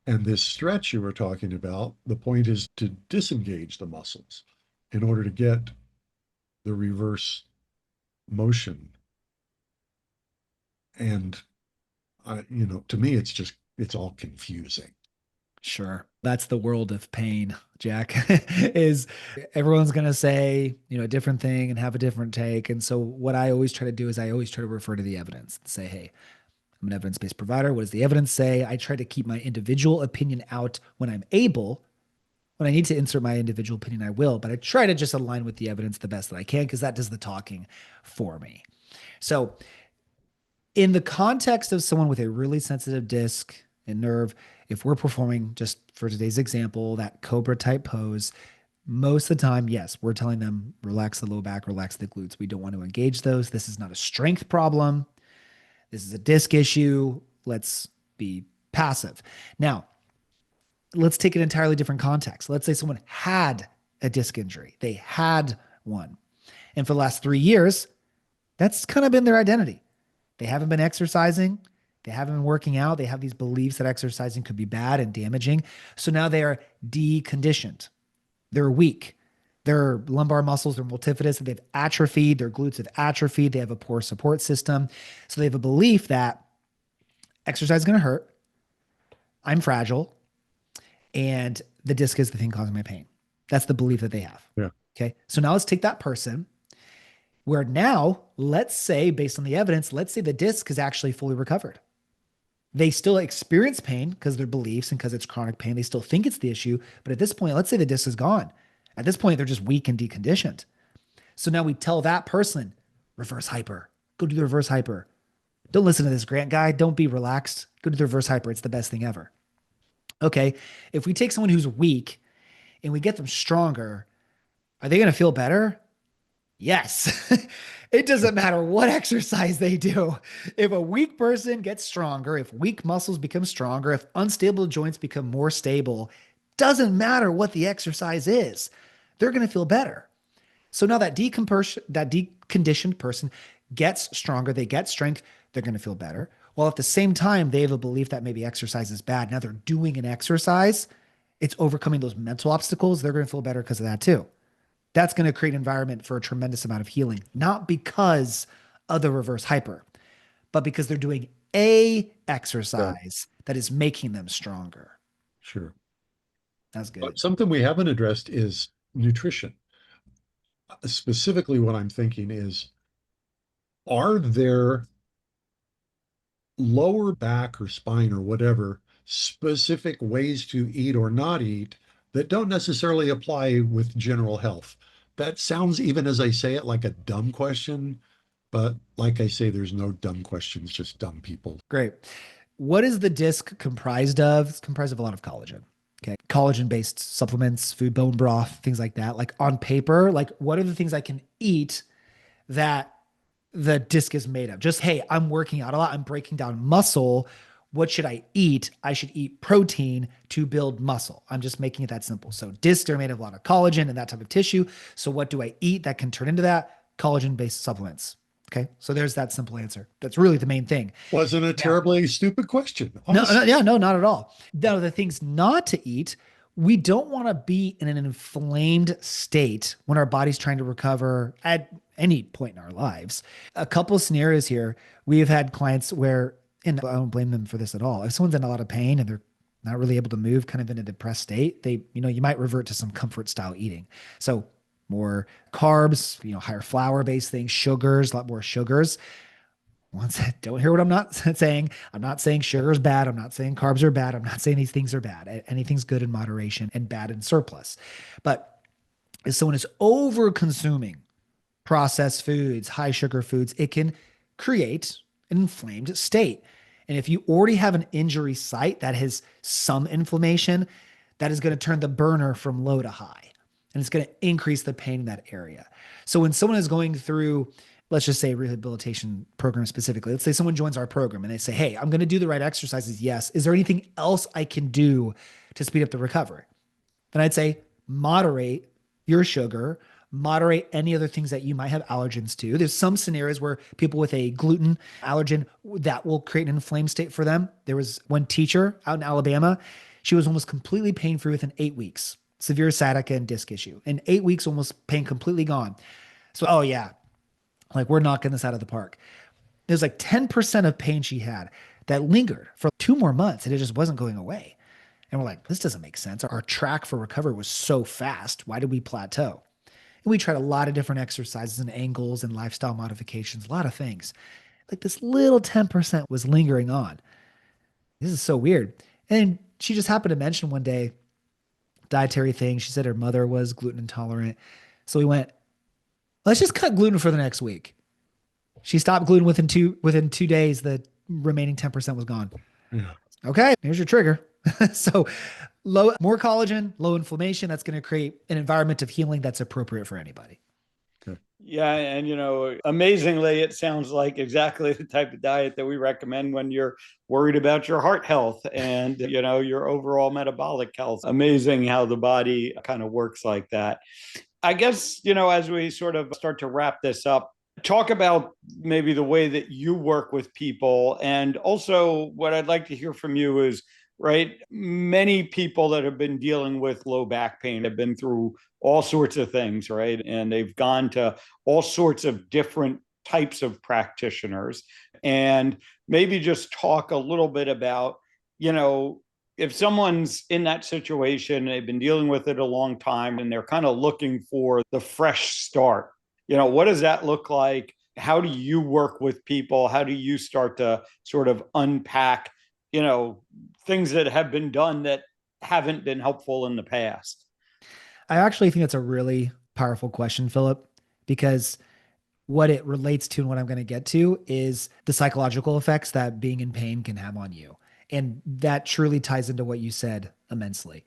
And this stretch you were talking about, the point is to disengage the muscles in order to get the reverse motion. And to me, it's all confusing. Sure. That's the world of pain, Jack, is everyone's going to say, a different thing and have a different take. And so what I always try to do is I always try to refer to the evidence and say, hey, I'm an evidence-based provider. What does the evidence say? I try to keep my individual opinion out when I'm able. When I need to insert my individual opinion, I will, but I try to just align with the evidence the best that I can because that does the talking for me. So in the context of someone with a really sensitive disc and nerve, if we're performing, just for today's example, that Cobra type pose, most of the time, yes, we're telling them, relax the low back, relax the glutes. We don't want to engage those. This is not a strength problem. This is a disc issue. Let's be passive. Now, let's take an entirely different context. Let's say someone had a disc injury. They had one. And for the last 3 years, that's kind of been their identity. They haven't been exercising. They haven't been working out. They have these beliefs that exercising could be bad and damaging. So now they are deconditioned. They're weak. Their lumbar muscles are multifidus. They've atrophied. Their glutes have atrophied. They have a poor support system. So they have a belief that exercise is going to hurt. I'm fragile. And the disc is the thing causing my pain. That's the belief that they have. Yeah. Okay. So now let's take that person where now, let's say, based on the evidence, let's say the disc is actually fully recovered. They still experience pain because of their beliefs and because it's chronic pain. They still think it's the issue. But at this point, let's say the disc is gone. At this point, they're just weak and deconditioned. So now we tell that person, reverse hyper. Go do the reverse hyper. Don't listen to this Grant guy. Don't be relaxed. Go do the reverse hyper. It's the best thing ever. Okay, if we take someone who's weak and we get them stronger, are they going to feel better? Yes. It doesn't matter what exercise they do. If a weak person gets stronger, if weak muscles become stronger, if unstable joints become more stable, doesn't matter what the exercise is, they're going to feel better. So now that deconditioned person gets stronger, they get strength, they're going to feel better. Well, at the same time, they have a belief that maybe exercise is bad. Now they're doing an exercise. It's overcoming those mental obstacles. They're going to feel better because of that too. That's going to create an environment for a tremendous amount of healing, not because of the reverse hyper, but because they're doing a exercise that is making them stronger. Sure. That's good. But something we haven't addressed is nutrition. Specifically, what I'm thinking is, are there lower back or spine or whatever specific ways to eat or not eat that don't necessarily apply with general health? That sounds, even as I say it, like a dumb question, but like I say, there's no dumb questions, just dumb people. Great. What is the disc comprised of? It's comprised of a lot of collagen. Okay. Collagen-based supplements, food, bone broth, things like that. Like on paper, like what are the things I can eat that the disc is made of? Just, hey, I'm working out a lot. I'm breaking down muscle. What should I eat? I should eat protein to build muscle. I'm just making it that simple. So discs are made of a lot of collagen and that type of tissue. So what do I eat that can turn into that? Collagen-based supplements. Okay. So there's that simple answer. That's really the main thing. Wasn't a terribly stupid question. No, not at all. Now, the things not to eat, we don't want to be in an inflamed state when our body's trying to recover at any point in our lives. A couple of scenarios here. We have had clients where, and I don't blame them for this at all. If someone's in a lot of pain and they're not really able to move, kind of in a depressed state, you might revert to some comfort style eating. So more carbs, higher flour-based things, sugars, a lot more sugars. Once, don't hear what I'm not saying. I'm not saying sugar is bad. I'm not saying carbs are bad. I'm not saying these things are bad. Anything's good in moderation and bad in surplus. But if someone is over consuming processed foods, high sugar foods, it can create an inflamed state. And if you already have an injury site that has some inflammation, that is going to turn the burner from low to high. And it's going to increase the pain in that area. So when someone is going through let's just say rehabilitation program specifically. Let's say someone joins our program and they say, hey, I'm going to do the right exercises. Yes. Is there anything else I can do to speed up the recovery? Then I'd say moderate your sugar, moderate any other things that you might have allergens to. There's some scenarios where people with a gluten allergen, that will create an inflamed state for them. There was one teacher out in Alabama. She was almost completely pain-free within 8 weeks, severe sciatica and disc issue. In 8 weeks, almost pain completely gone. So, oh yeah, like we're knocking this out of the park. There's like 10% of pain she had that lingered for 2 more months and it just wasn't going away. And we're like, this doesn't make sense. Our track for recovery was so fast. Why did we plateau? And we tried a lot of different exercises and angles and lifestyle modifications, a lot of things. Like this little 10% was lingering on. This is so weird. And she just happened to mention one day, dietary thing. She said her mother was gluten intolerant. So we went, let's just cut gluten for the next week. She stopped gluten within 2 days. The remaining 10% was gone. Yeah. Okay, here's your trigger. So more collagen, low inflammation. That's going to create an environment of healing that's appropriate for anybody. Yeah. And, amazingly, it sounds like exactly the type of diet that we recommend when you're worried about your heart health and, your overall metabolic health. Amazing how the body kind of works like that. I guess, as we sort of start to wrap this up, talk about maybe the way that you work with people. And also what I'd like to hear from you is, right, many people that have been dealing with low back pain have been through all sorts of things, right? And they've gone to all sorts of different types of practitioners. And maybe just talk a little bit about, if someone's in that situation, they've been dealing with it a long time and they're kind of looking for the fresh start, what does that look like? How do you work with people? How do you start to sort of unpack, things that have been done that haven't been helpful in the past? I actually think that's a really powerful question, Philip, because what it relates to and what I'm going to get to is the psychological effects that being in pain can have on you. And that truly ties into what you said immensely.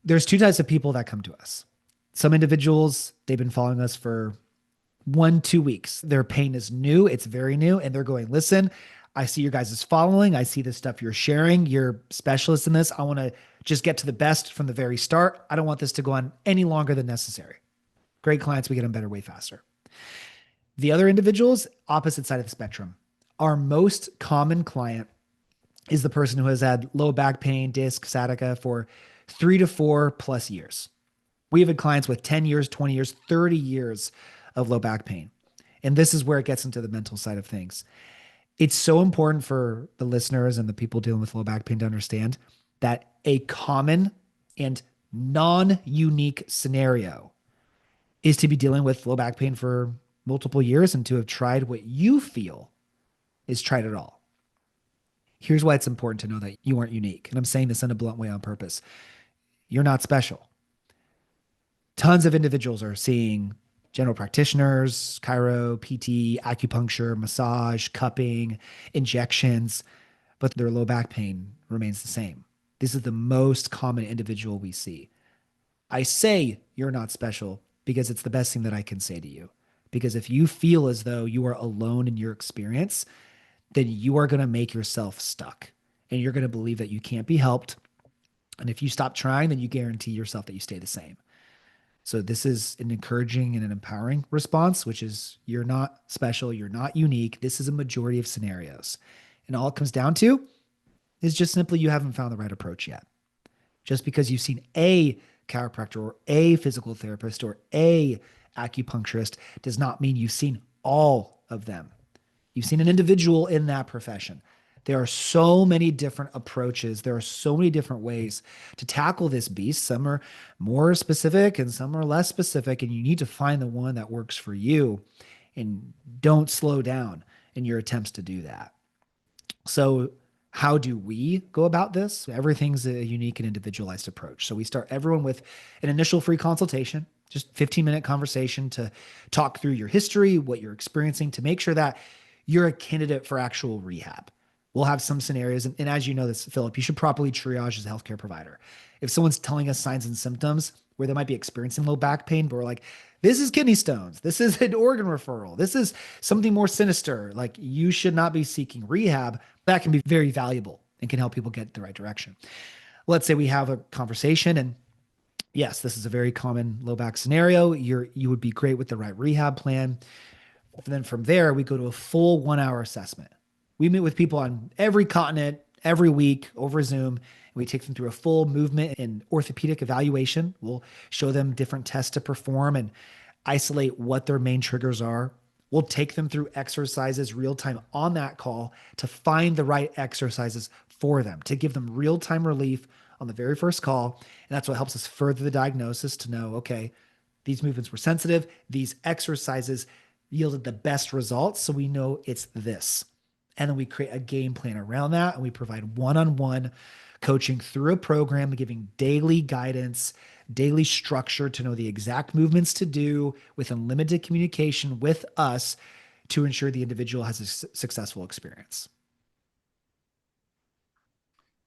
There's 2 types of people that come to us. Some individuals, they've been following us for 1-2 weeks. Their pain is new. It's very new. And they're going, listen, I see your guys' following. I see the stuff you're sharing. You're specialists in this. I want to just get to the best from the very start. I don't want this to go on any longer than necessary. Great clients, we get them better way faster. The other individuals, opposite side of the spectrum. Our most common client is the person who has had low back pain, disc, sciatica for 3 to 4+ years. We have had clients with 10 years, 20 years, 30 years of low back pain. And this is where it gets into the mental side of things. It's so important for the listeners and the people dealing with low back pain to understand that a common and non-unique scenario is to be dealing with low back pain for multiple years and to have tried what you feel is tried it all. Here's why it's important to know that you aren't unique. And I'm saying this in a blunt way on purpose. You're not special. Tons of individuals are seeing general practitioners, chiro, PT, acupuncture, massage, cupping, injections, but their low back pain remains the same. This is the most common individual we see. I say you're not special because it's the best thing that I can say to you. Because if you feel as though you are alone in your experience, then you are going to make yourself stuck and you're going to believe that you can't be helped. And if you stop trying, then you guarantee yourself that you stay the same. So this is an encouraging and an empowering response, which is you're not special. You're not unique. This is a majority of scenarios. And all it comes down to is just simply you haven't found the right approach yet. Just because you've seen a chiropractor or a physical therapist or a acupuncturist does not mean you've seen all of them. You've seen an individual in that profession. There are so many different approaches. There are so many different ways to tackle this beast. Some are more specific and some are less specific, and you need to find the one that works for you and don't slow down in your attempts to do that. So how do we go about this? Everything's a unique and individualized approach. So we start everyone with an initial free consultation, just 15-minute conversation to talk through your history, what you're experiencing, to make sure that you're a candidate for actual rehab. We'll have some scenarios. And as you know this, Philip, you should properly triage as a healthcare provider. If someone's telling us signs and symptoms where they might be experiencing low back pain, but we're like, this is kidney stones. This is an organ referral. This is something more sinister. Like, you should not be seeking rehab. That can be very valuable and can help people get the right direction. Let's say we have a conversation, and yes, this is a very common low back scenario. You would be great with the right rehab plan. And then from there, we go to a full 1 hour assessment. We meet with people on every continent, every week over Zoom. We take them through a full movement and orthopedic evaluation. We'll show them different tests to perform and isolate what their main triggers are. We'll take them through exercises real time on that call to find the right exercises for them, to give them real time relief on the very first call. And that's what helps us further the diagnosis to know, okay, these movements were sensitive. These exercises yielded the best results. So we know it's this. And then we create a game plan around that. And we provide one-on-one coaching through a program, giving daily guidance, daily structure to know the exact movements to do with unlimited communication with us to ensure the individual has a successful experience.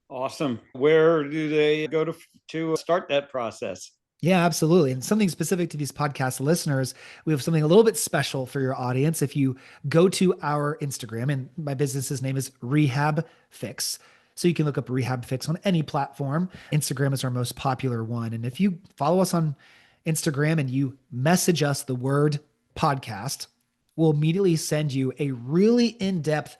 Awesome. Where do they go to start that process? Yeah, absolutely. And something specific to these podcast listeners, we have something a little bit special for your audience. If you go to our Instagram, and my business's name is Rehab Fix. So you can look up Rehab Fix on any platform. Instagram is our most popular one. And if you follow us on Instagram and you message us the word podcast, we'll immediately send you a really in-depth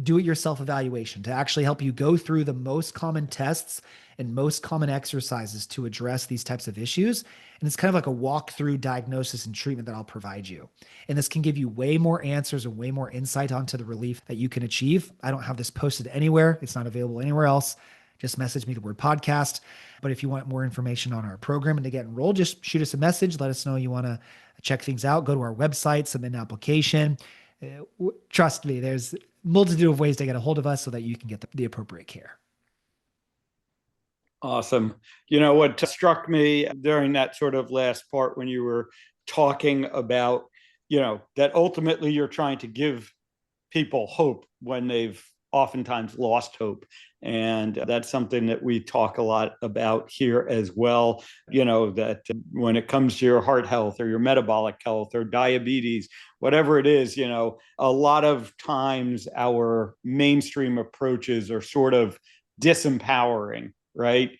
do-it-yourself evaluation to actually help you go through the most common tests and most common exercises to address these types of issues. And it's kind of like a walk-through diagnosis and treatment that I'll provide you. And this can give you way more answers and way more insight onto the relief that you can achieve. I don't have this posted anywhere. It's not available anywhere else. Just message me the word podcast. But if you want more information on our program and to get enrolled, just shoot us a message. Let us know you want to check things out. Go to our website, submit an application. Trust me, there's a multitude of ways to get a hold of us so that you can get the appropriate care. Awesome. You know, what struck me during that sort of last part when you were talking about, that ultimately you're trying to give people hope when they've oftentimes lost hope. And that's something that we talk a lot about here as well, that when it comes to your heart health or your metabolic health or diabetes, whatever it is, a lot of times our mainstream approaches are sort of disempowering, right?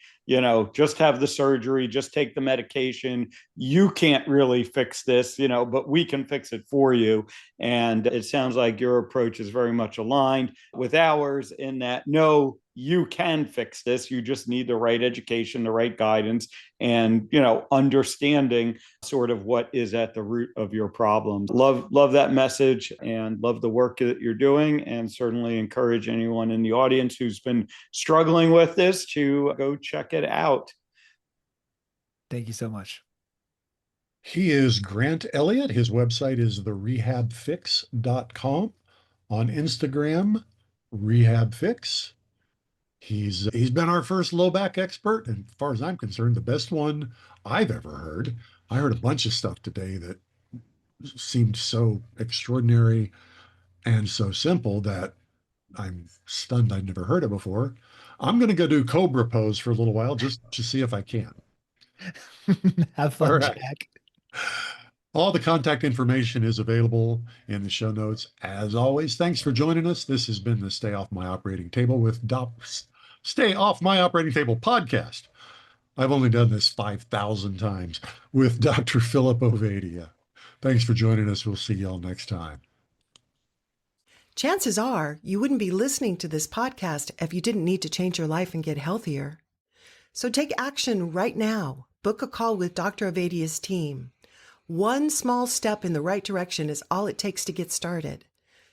Just have the surgery, just take the medication. You can't really fix this, but we can fix it for you. And it sounds like your approach is very much aligned with ours in that, no, you can fix this. You just need the right education, the right guidance, and, understanding sort of what is at the root of your problems. Love that message and love the work that you're doing, and certainly encourage anyone in the audience who's been struggling with this to go check it out. Thank you so much. He is Grant Elliott. His website is therehabfix.com. On Instagram, rehabfix. He's been our first low back expert, and as far as I'm concerned, the best one I've ever heard. I heard a bunch of stuff today that seemed so extraordinary and so simple that I'm stunned I'd never heard it before. I'm going to go do Cobra pose for a little while just to see if I can. Have fun, All right. Jack. All the contact information is available in the show notes. As always, thanks for joining us. This has been the Stay Off My Operating Table Stay Off My Operating Table podcast. I've only done this 5,000 times with Dr. Philip Ovadia. Thanks for joining us. We'll see y'all next time. Chances are you wouldn't be listening to this podcast if you didn't need to change your life and get healthier. So take action right now. Book a call with Dr. Ovadia's team. One small step in the right direction is all it takes to get started.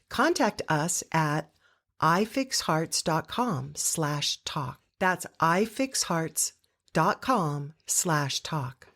Contact us at ifixhearts.com/talk. That's ifixhearts.com/talk.